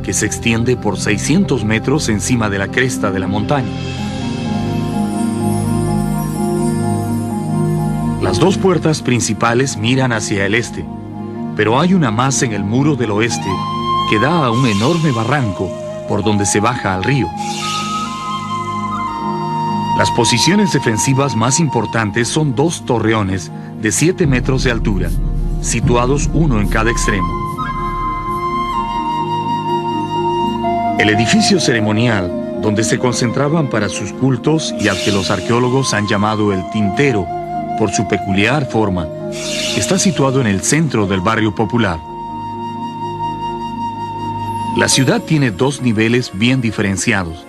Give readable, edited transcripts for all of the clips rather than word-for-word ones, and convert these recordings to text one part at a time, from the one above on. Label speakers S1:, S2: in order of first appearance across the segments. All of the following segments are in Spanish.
S1: que se extiende por 600 metros encima de la cresta de la montaña. Las dos puertas principales miran hacia el este, pero hay una más en el muro del oeste que da a un enorme barranco por donde se baja al río. Las posiciones defensivas más importantes son dos torreones de 7 metros de altura, situados uno en cada extremo. El edificio ceremonial, donde se concentraban para sus cultos y al que los arqueólogos han llamado el tintero por su peculiar forma, está situado en el centro del barrio popular. La ciudad tiene dos niveles bien diferenciados: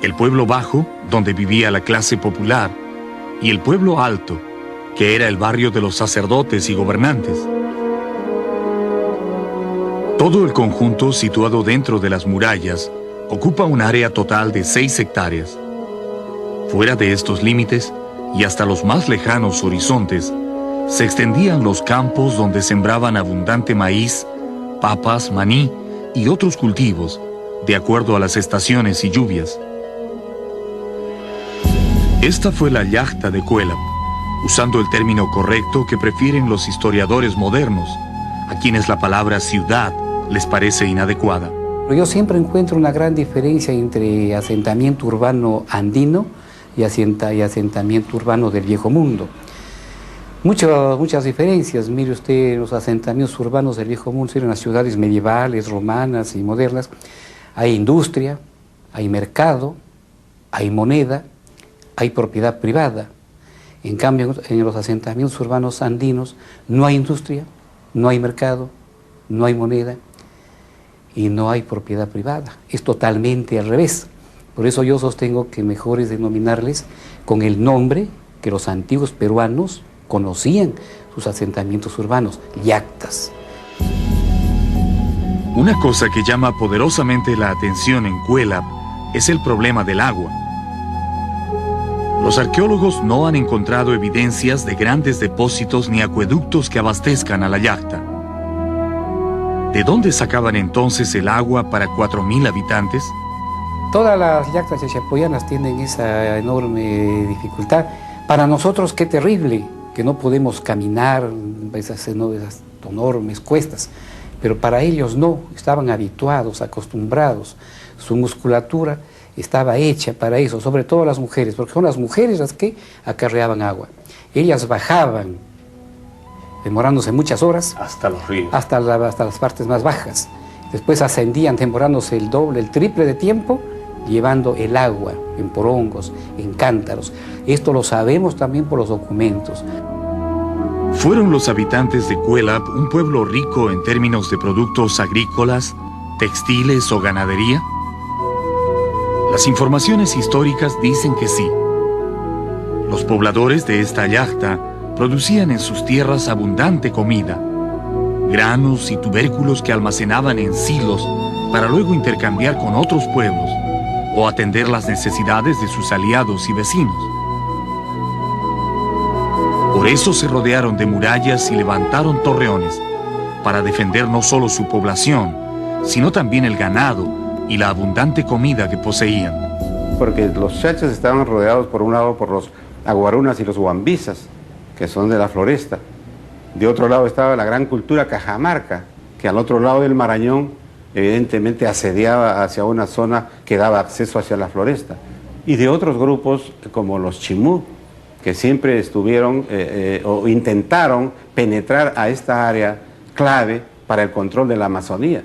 S1: el pueblo bajo, donde vivía la clase popular, y el pueblo alto, que era el barrio de los sacerdotes y gobernantes. Todo el conjunto, situado dentro de las murallas, ocupa un área total de 6 hectáreas. Fuera de estos límites, y hasta los más lejanos horizontes, se extendían los campos donde sembraban abundante maíz, papas, maní y otros cultivos, de acuerdo a las estaciones y lluvias. Esta fue la Yaxta de Cuélap, usando el término correcto que prefieren los historiadores modernos, a quienes la palabra ciudad les parece inadecuada.
S2: Yo siempre encuentro una gran diferencia entre asentamiento urbano andino y asentamiento urbano del Viejo Mundo. Muchas diferencias. Mire usted, los asentamientos urbanos del Viejo Mundo eran las ciudades medievales, romanas y modernas. Hay industria, hay mercado, hay moneda, hay propiedad privada. En cambio, en los asentamientos urbanos andinos no hay industria, no hay mercado, no hay moneda y no hay propiedad privada. Es totalmente al revés. Por eso yo sostengo que mejor es denominarles con el nombre que los antiguos peruanos conocían sus asentamientos urbanos: yaxtas.
S1: Una cosa que llama poderosamente la atención en Cuélap es el problema del agua. Los arqueólogos no han encontrado evidencias de grandes depósitos ni acueductos que abastezcan a la Yaxta. ¿De dónde sacaban entonces el agua para 4.000 habitantes?
S2: Todas las yaxtas chachapoyanas tienen esa enorme dificultad. Para nosotros, qué terrible, que no podemos caminar esas enormes cuestas. Pero para ellos no, estaban habituados, acostumbrados. Su musculatura estaba hecha para eso, sobre todo las mujeres, porque son las mujeres las que acarreaban agua. Ellas bajaban, demorándose muchas horas.
S3: Hasta los ríos.
S2: Hasta las partes más bajas. Después ascendían demorándose el doble, el triple de tiempo, llevando el agua en porongos, en cántaros. Esto lo sabemos también por los documentos.
S1: ¿Fueron los habitantes de Cuélap un pueblo rico en términos de productos agrícolas, textiles o ganadería? Las informaciones históricas dicen que sí. Los pobladores de esta yaxta producían en sus tierras abundante comida, granos y tubérculos que almacenaban en silos para luego intercambiar con otros pueblos o atender las necesidades de sus aliados y vecinos. Por eso se rodearon de murallas y levantaron torreones, para defender no solo su población, sino también el ganado y la abundante comida que poseían.
S4: Porque los chachas estaban rodeados por un lado por los aguarunas y los huambizas, que son de la floresta. De otro lado estaba la gran cultura cajamarca, que al otro lado del Marañón evidentemente asediaba hacia una zona que daba acceso hacia la floresta. Y de otros grupos como los chimú, que siempre estuvieron o intentaron penetrar a esta área clave para el control de la Amazonía.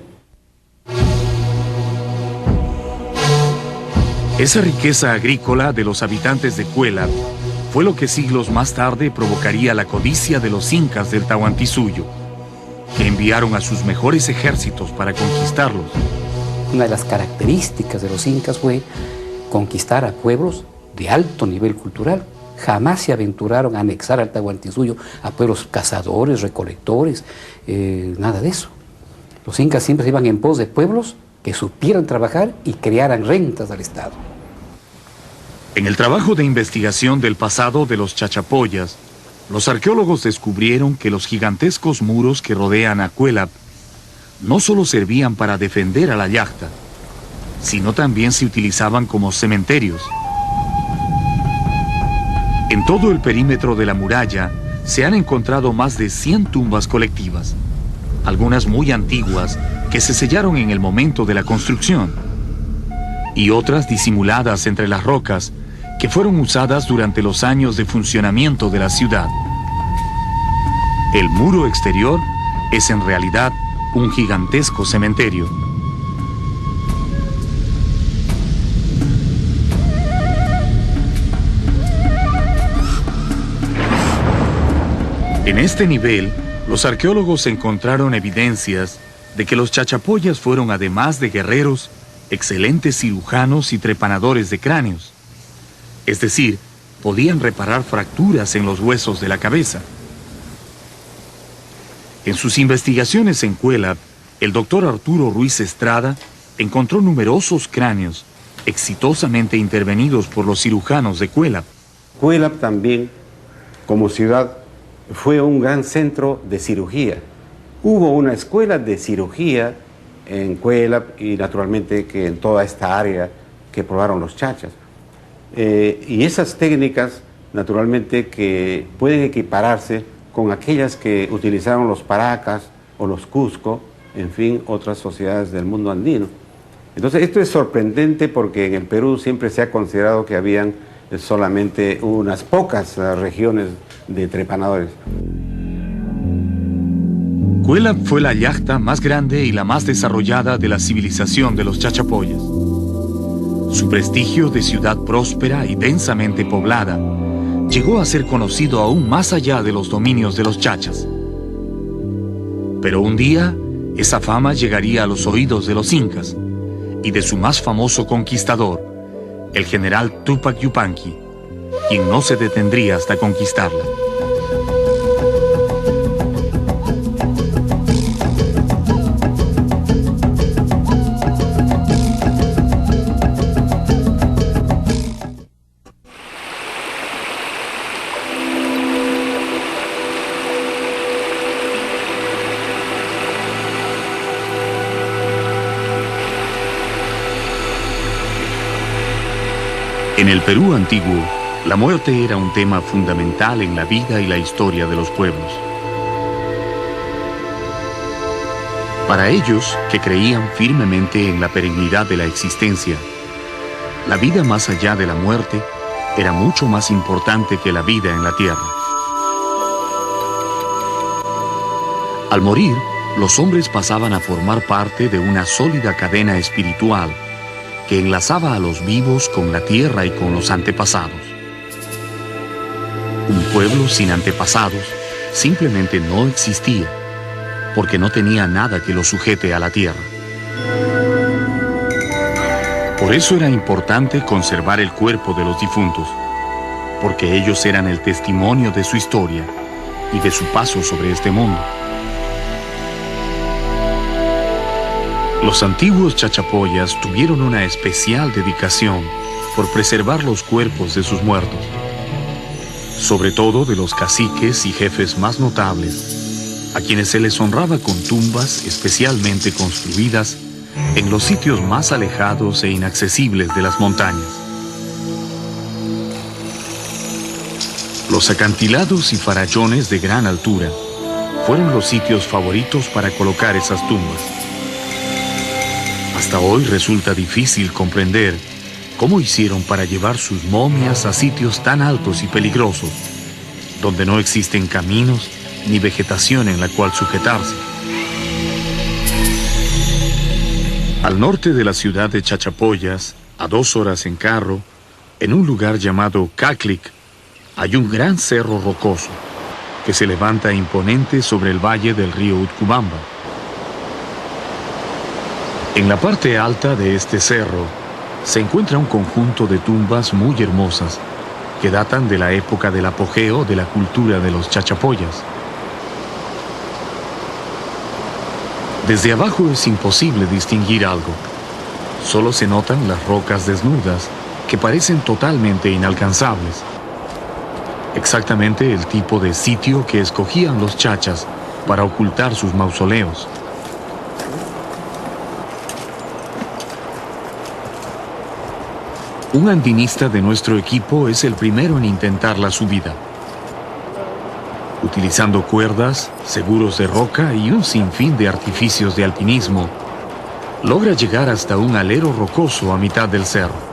S1: Esa riqueza agrícola de los habitantes de Cuélap fue lo que siglos más tarde provocaría la codicia de los incas del Tahuantinsuyo, que enviaron a sus mejores ejércitos para conquistarlos.
S2: Una de las características de los incas fue conquistar a pueblos de alto nivel cultural. Jamás se aventuraron a anexar al Tahuantinsuyo a pueblos cazadores, recolectores, nada de eso. Los incas siempre iban en pos de pueblos que supieran trabajar y crearan rentas al Estado.
S1: En el trabajo de investigación del pasado de los chachapoyas, los arqueólogos descubrieron que los gigantescos muros que rodean a Cuélap no solo servían para defender a la yacta, sino también se utilizaban como cementerios. En todo el perímetro de la muralla se han encontrado más de 100 tumbas colectivas, algunas muy antiguas que se sellaron en el momento de la construcción, y otras disimuladas entre las rocas que fueron usadas durante los años de funcionamiento de la ciudad. El muro exterior es en realidad un gigantesco cementerio. En este nivel, los arqueólogos encontraron evidencias de que los chachapoyas fueron, además de guerreros, excelentes cirujanos y trepanadores de cráneos. Es decir, podían reparar fracturas en los huesos de la cabeza. En sus investigaciones en Cuélap, el doctor Arturo Ruiz Estrada encontró numerosos cráneos exitosamente intervenidos por los cirujanos de Cuélap.
S4: Cuélap también, como ciudad, fue un gran centro de cirugía. Hubo una escuela de cirugía en Cuélap y naturalmente que en toda esta área que probaron los chachas. Y esas técnicas, naturalmente, que pueden equipararse con aquellas que utilizaron los Paracas o los Cusco, en fin, otras sociedades del mundo andino. Entonces, esto es sorprendente porque en el Perú siempre se ha considerado que habían solamente unas pocas regiones de trepanadores.
S1: Cuélap fue la yacta más grande y la más desarrollada de la civilización de los chachapoyas. Su prestigio de ciudad próspera y densamente poblada llegó a ser conocido aún más allá de los dominios de los chachas. Pero un día, esa fama llegaría a los oídos de los incas y de su más famoso conquistador, el general Túpac Yupanqui, quien no se detendría hasta conquistarla. En el Perú antiguo, la muerte era un tema fundamental en la vida y la historia de los pueblos. Para ellos, que creían firmemente en la perennidad de la existencia, la vida más allá de la muerte era mucho más importante que la vida en la tierra. Al morir, los hombres pasaban a formar parte de una sólida cadena espiritual que enlazaba a los vivos con la tierra y con los antepasados. Un pueblo sin antepasados simplemente no existía, porque no tenía nada que lo sujete a la tierra. Por eso era importante conservar el cuerpo de los difuntos, porque ellos eran el testimonio de su historia y de su paso sobre este mundo. Los antiguos chachapoyas tuvieron una especial dedicación por preservar los cuerpos de sus muertos, sobre todo de los caciques y jefes más notables, a quienes se les honraba con tumbas especialmente construidas en los sitios más alejados e inaccesibles de las montañas. Los acantilados y farallones de gran altura fueron los sitios favoritos para colocar esas tumbas. Hasta hoy resulta difícil comprender cómo hicieron para llevar sus momias a sitios tan altos y peligrosos, donde no existen caminos ni vegetación en la cual sujetarse. Al norte de la ciudad de Chachapoyas, a 2 horas en carro, en un lugar llamado Caclic, hay un gran cerro rocoso que se levanta imponente sobre el valle del río Utcubamba. En la parte alta de este cerro se encuentra un conjunto de tumbas muy hermosas que datan de la época del apogeo de la cultura de los chachapoyas. Desde abajo es imposible distinguir algo. Solo se notan las rocas desnudas que parecen totalmente inalcanzables. Exactamente el tipo de sitio que escogían los chachas para ocultar sus mausoleos. Un andinista de nuestro equipo es el primero en intentar la subida. Utilizando cuerdas, seguros de roca y un sinfín de artificios de alpinismo, logra llegar hasta un alero rocoso a mitad del cerro.